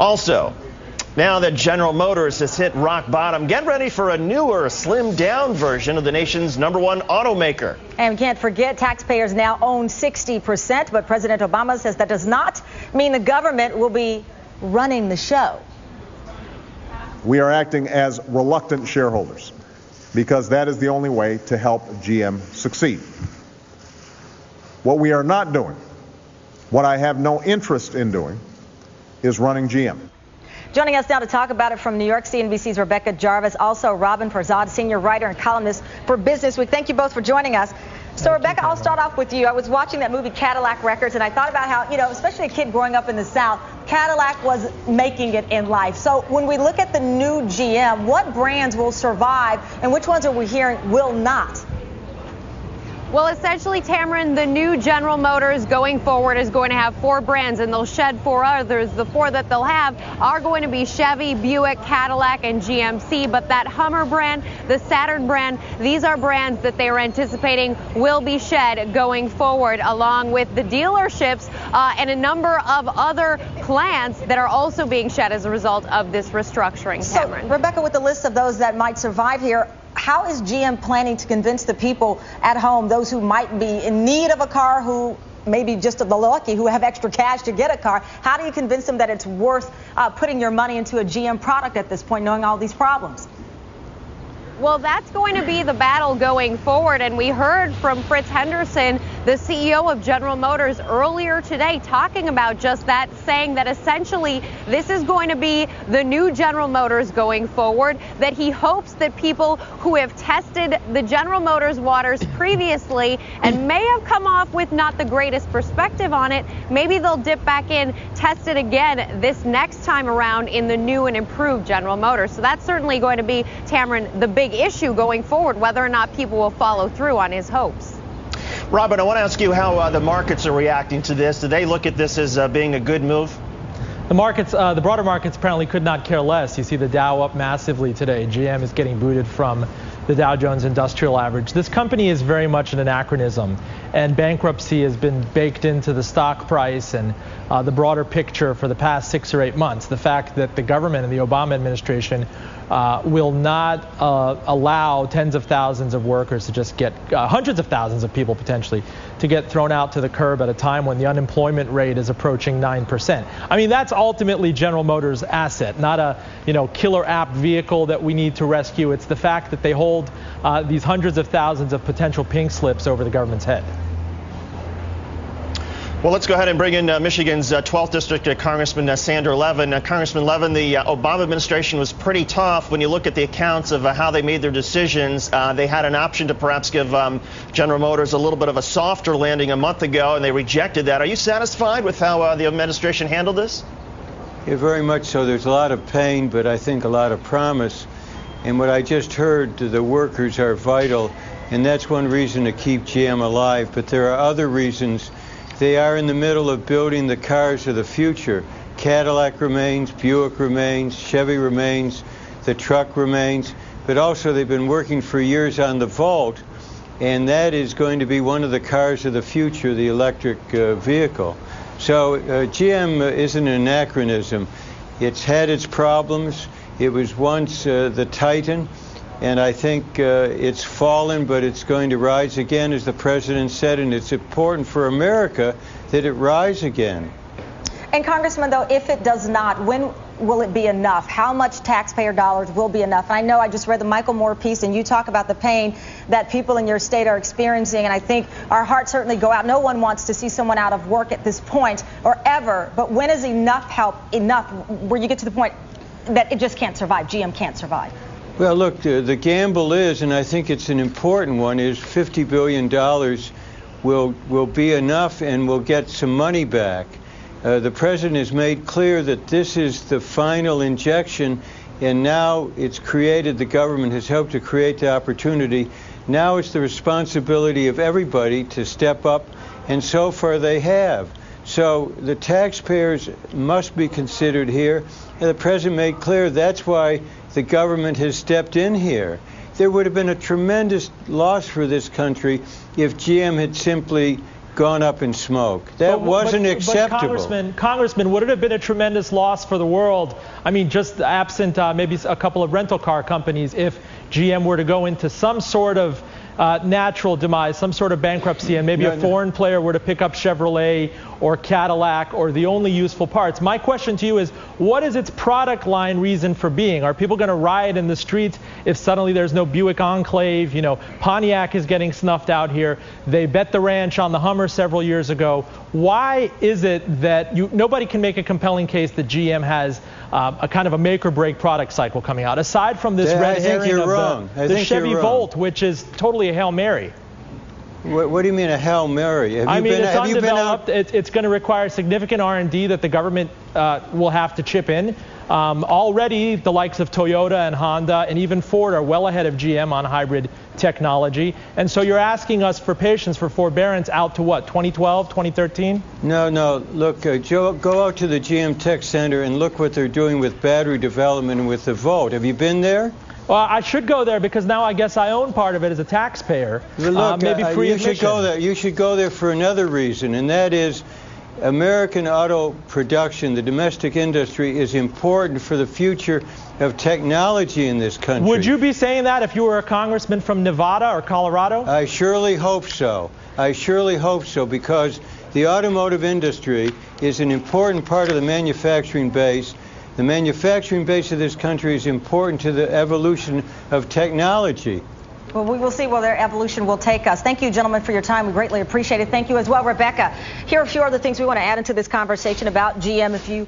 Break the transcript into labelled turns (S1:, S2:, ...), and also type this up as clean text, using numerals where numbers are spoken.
S1: Also, now that General Motors has hit rock bottom, get ready for a newer, slimmed-down version of the nation's #1 automaker.
S2: And can't forget, taxpayers now own 60%, but President Obama says that does not mean the government will be running the show.
S3: We are acting as reluctant shareholders because that is the only way to help GM succeed. What we are not doing, what I have no interest in doing, is running GM.
S2: Joining us now to talk about it from New York, CNBC's Rebecca Jarvis, also Roben, Farzad, senior writer and columnist for BusinessWeek. Thank you both for joining us. So, Rebecca, I'll start off with you. I was watching that movie Cadillac Records, and I thought about how, especially a kid growing up in the South, Cadillac was making it in life. So when we look at the new GM, what brands will survive and which ones are we hearing will not?
S4: Well, essentially, Tamron, the new General Motors going forward is going to have 4 brands, and they'll shed 4 others. The 4 that they'll have are going to be Chevy, Buick, Cadillac, and GMC. But that Hummer brand, the Saturn brand, these are brands that they are anticipating will be shed going forward, along with the dealerships and a number of other plants that are also being shed as a result of this restructuring, Tamron.
S2: So, Rebecca, with the list of those that might survive here, how is GM planning to convince the people at home, those who might be in need of a car, who maybe just the lucky, who have extra cash to get a car? How do you convince them that it's worth putting your money into a GM product at this point, knowing all these problems?
S4: Well, that's going to be the battle going forward, and we heard from Fritz Henderson, the CEO of General Motors, earlier today talking about just that, saying that essentially this is going to be the new General Motors going forward, that he hopes that people who have tested the General Motors waters previously and may have come off with not the greatest perspective on it, maybe they'll dip back in, test it again this next time around in the new and improved General Motors. So that's certainly going to be, Tamron, the big issue going forward, whether or not people will follow through on his hopes.
S1: Robin, I want to ask you how the markets are reacting to this. Do they look at this as being a good move?
S5: The markets, the broader markets apparently could not care less. You see the Dow up massively today. GM is getting booted from the Dow Jones Industrial Average. This company is very much an anachronism, and bankruptcy has been baked into the stock price and the broader picture for the past 6 or 8 months. The fact that the government and the Obama administration will not allow tens of thousands of workers to just get hundreds of thousands of people potentially to get thrown out to the curb at a time when the unemployment rate is approaching 9%. I mean, that's ultimately General Motors' asset, not a killer app vehicle that we need to rescue. It's the fact that they hold these hundreds of thousands of potential pink slips over the government's head.
S1: Well, let's go ahead and bring in Michigan's 12th District Congressman Sandra Levin. Congressman Levin, the Obama administration was pretty tough. When you look at the accounts of how they made their decisions, they had an option to perhaps give General Motors a little bit of a softer landing a month ago, and they rejected that. Are you satisfied with how the administration handled this?
S6: Yeah, very much so. There's a lot of pain, but I think a lot of promise. And what I just heard, the workers are vital, and that's one reason to keep GM alive. But there are other reasons. They are in the middle of building the cars of the future. Cadillac remains, Buick remains, Chevy remains, the truck remains, but also they've been working for years on the Volt, and that is going to be one of the cars of the future, the electric vehicle. So GM isn't an anachronism. It's had its problems. It was once the Titan, and I think it's fallen, but it's going to rise again, as the president said, and it's important for America that it rise again.
S2: And Congressman, though, if it does not, when will it be enough? How much taxpayer dollars will be enough? And I know I just read the Michael Moore piece, and you talk about the pain that people in your state are experiencing, and I think our hearts certainly go out. No one wants to see someone out of work at this point or ever, but when is enough help enough where you get to the point that it just can't survive, GM can't survive?
S6: Well, look, the gamble is, and I think it's an important one, is $50 billion will be enough and we'll get some money back. The president has made clear that this is the final injection, and now it's created, the government has helped to create the opportunity. Now it's the responsibility of everybody to step up, and so far they have. So the taxpayers must be considered here, and the president made clear that's why the government has stepped in here. There would have been a tremendous loss for this country if GM had simply gone up in smoke. That wasn't acceptable.
S5: But Congressman, would it have been a tremendous loss for the world? I mean, just absent maybe a couple of rental car companies, if GM were to go into some sort of natural demise, some sort of bankruptcy, and maybe a foreign player were to pick up Chevrolet or Cadillac or the only useful parts. My question to you is, what is its product line reason for being? Are people going to riot in the streets if suddenly there's no Buick Enclave? You know, Pontiac is getting snuffed out here. They bet the ranch on the Hummer several years ago. Why is it that nobody can make a compelling case that GM has a kind of a make or break product cycle coming out, aside from this red herring of the Chevy Volt, which is totally a Hail Mary?
S6: What do you mean a Hail Mary?
S5: It's undeveloped. It's going to require significant R&D that the government will have to chip in. Already, the likes of Toyota and Honda and even Ford are well ahead of GM on hybrid technology. And so you're asking us for patience, for forbearance out to what, 2012, 2013?
S6: No. Look, Joe, go out to the GM Tech Center and look what they're doing with battery development and with the Volt. Have you been there?
S5: Well, I should go there because now I guess I own part of it as a taxpayer.
S6: Look,
S5: maybe free
S6: you
S5: admission.
S6: should go there. You should go there for another reason, and that is American auto production, the domestic industry, is important for the future of technology in this country.
S5: Would you be saying that if you were a congressman from Nevada or Colorado?
S6: I surely hope so. I surely hope so, because the automotive industry is an important part of the manufacturing base. The manufacturing base of this country is important to the evolution of technology.
S2: Well, we will see where their evolution will take us. Thank you, gentlemen, for your time. We greatly appreciate it. Thank you as well, Rebecca. Here are a few other things we want to add into this conversation about GM. If you